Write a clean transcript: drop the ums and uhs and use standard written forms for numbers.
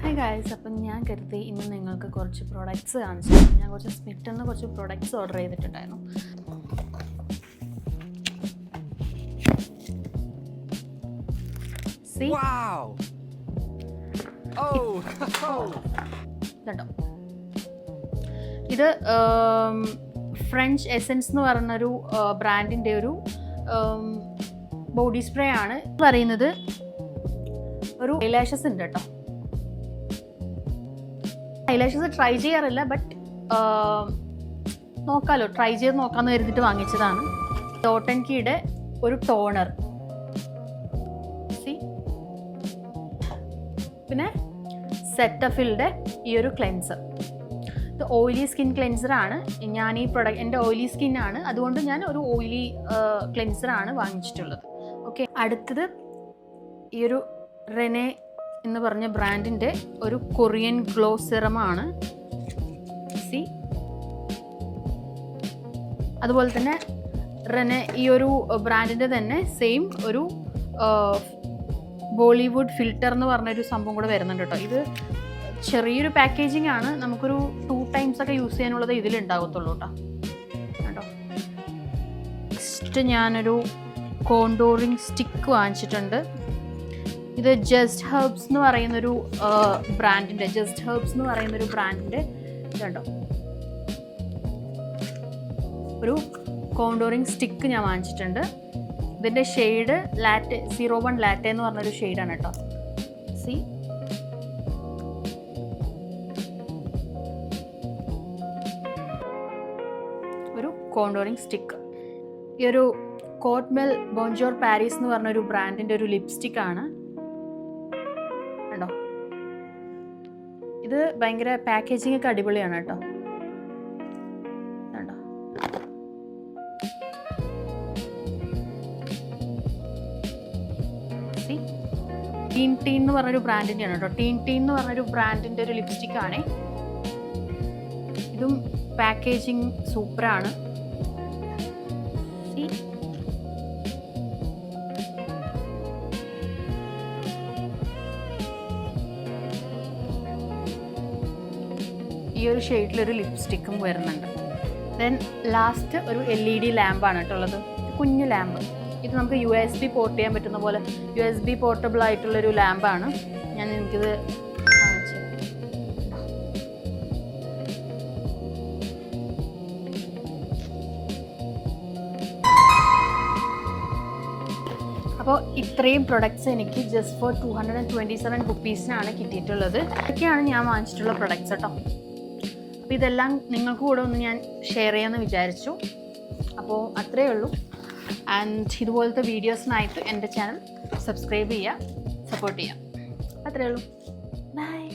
Hi guys, അപ്പം ഞാൻ കരുതി ഇന്ന് നിങ്ങൾക്ക് കുറച്ച് പ്രോഡക്റ്റ്സ് കാണിച്ചു. ഞാൻ കുറച്ച് സ്മിറ്റിൽ നിന്ന് കുറച്ച് പ്രോഡക്റ്റ്സ് ഓർഡർ ചെയ്തിട്ടുണ്ടായിരുന്നു. ഇതുണ്ടോ, ഇത് ഫ്രഞ്ച് എസൻസ് എന്ന് പറയുന്നൊരു ബ്രാൻഡിൻ്റെ ഒരു ബോഡി സ്പ്രേ ആണ്. പറയുന്നത് ഒരു ഐലാഷസ് ഉണ്ട് കേട്ടോ. ഐലാഷസ് ട്രൈ ചെയ്യാറില്ല, ബട്ട് നോക്കാമല്ലോ, ട്രൈ ചെയ്ത് നോക്കാമെന്ന് കരുതിയിട്ട് വാങ്ങിച്ചതാണ്. ഡോട്ട് ആൻഡ് കീയുടെ ഒരു ടോണർ, പിന്നെ സെറ്റഫിൽയുടെ ഈ ഒരു ക്ലെൻസർ. ഇത് ഓയിലി സ്കിൻ ക്ലെൻസറാണ്. ഞാൻ ഈ പ്രൊഡക്റ്റ് എൻ്റെ ഓയിലി സ്കിന്നാണ്, അതുകൊണ്ട് ഞാൻ ഒരു ഓയിലി ക്ലെൻസറാണ് വാങ്ങിച്ചിട്ടുള്ളത്. ഓക്കെ, അടുത്തത് ഈ ഒരു റെനെ എന്ന് പറഞ്ഞ ബ്രാൻഡിൻ്റെ ഒരു കൊറിയൻ ഗ്ലോ സിറമാണ്. അതുപോലെ തന്നെ റെനെ ഈ ഒരു ബ്രാൻഡിൻ്റെ തന്നെ സെയിം ഒരു ബോളിവുഡ് ഫിൽറ്റർ എന്ന് പറഞ്ഞൊരു സംഭവം കൂടെ വരുന്നുണ്ട് കേട്ടോ. ഇത് ചെറിയൊരു പാക്കേജിംഗ് ആണ്, നമുക്കൊരു 2 times ഒക്കെ യൂസ് ചെയ്യാനുള്ളത് ഇതിലുണ്ടാകത്തുള്ളൂ കേട്ടോ. നെക്സ്റ്റ് ഞാനൊരു കോണ്ടോറിങ് സ്റ്റിക്ക് വാങ്ങിച്ചിട്ടുണ്ട്. ഇത് ജസ്റ്റ് ഹെർബ്സ് എന്ന് പറയുന്നൊരു ബ്രാൻഡിൻ്റെ ഇതുണ്ടോ, ഒരു കോണ്ടോറിങ് സ്റ്റിക്ക് ഞാൻ വാങ്ങിച്ചിട്ടുണ്ട്. ഇതിൻ്റെ ഷെയ്ഡ് ലാറ്റെ 01 ലാറ്റെ എന്ന് പറഞ്ഞൊരു ഷെയ്ഡാണ് കേട്ടോ. ഒരു കോണ്ടോറിങ് സ്റ്റിക്ക്. ഈ ഒരു കോട്ട്മെൽ ബോൺജോർ പാരീസ് എന്ന് പറഞ്ഞൊരു ബ്രാൻഡിൻ്റെ ഒരു ലിപ്സ്റ്റിക് ആണ് കേട്ടോ. ഇത് ഭയങ്കര പാക്കേജിംഗ് ഒക്കെ അടിപൊളിയാണ് കേട്ടോ. ടീൻ ടീൻ എന്ന് പറഞ്ഞൊരു ബ്രാൻഡിൻ്റെയാണ് കേട്ടോ. ടീൻ ടീൻ എന്ന് പറഞ്ഞൊരു ബ്രാൻഡിൻ്റെ ഒരു ലിപ്സ്റ്റിക് ആണ്. ഇതും പാക്കേജിങ് സൂപ്പറാണ്. ഈ ഒരു ഷെയ്ഡിലൊരു ലിപ്സ്റ്റിക്കും വരുന്നുണ്ട്. ദെൻ ലാസ്റ്റ് ഒരു LED ലാമ്പാണ് കേട്ടോ ഉള്ളത്. കുഞ്ഞു ലാമ്പ്. ഇത് നമുക്ക് USB പോർട്ട് ചെയ്യാൻ പറ്റുന്ന പോലെ USB പോർട്ടബിൾ ആയിട്ടുള്ളൊരു ലാമ്പാണ്. എനിക്കിത് കാണിച്ചു. അപ്പോൾ ഇത്രയും പ്രൊഡക്ട്സ് എനിക്ക് ജസ്റ്റ് ഫോർ 227 റുപ്പീസിനാണ് കിട്ടിയിട്ടുള്ളത്. ഇതൊക്കെയാണ് ഞാൻ വാങ്ങിച്ചിട്ടുള്ള പ്രൊഡക്ട്സ് കേട്ടോ. അപ്പോൾ ഇതെല്ലാം നിങ്ങൾക്ക് കൂടെ ഒന്ന് ഞാൻ ഷെയർ ചെയ്യാമെന്ന് വിചാരിച്ചു. അപ്പോൾ അത്രയേ ഉള്ളൂ. ആൻഡ് ഇതുപോലത്തെ വീഡിയോസിനായിട്ട് എൻ്റെ ചാനൽ സബ്സ്ക്രൈബ് ചെയ്യുക, സപ്പോർട്ട് ചെയ്യുക. അത്രയേ ഉള്ളൂ. ബൈ.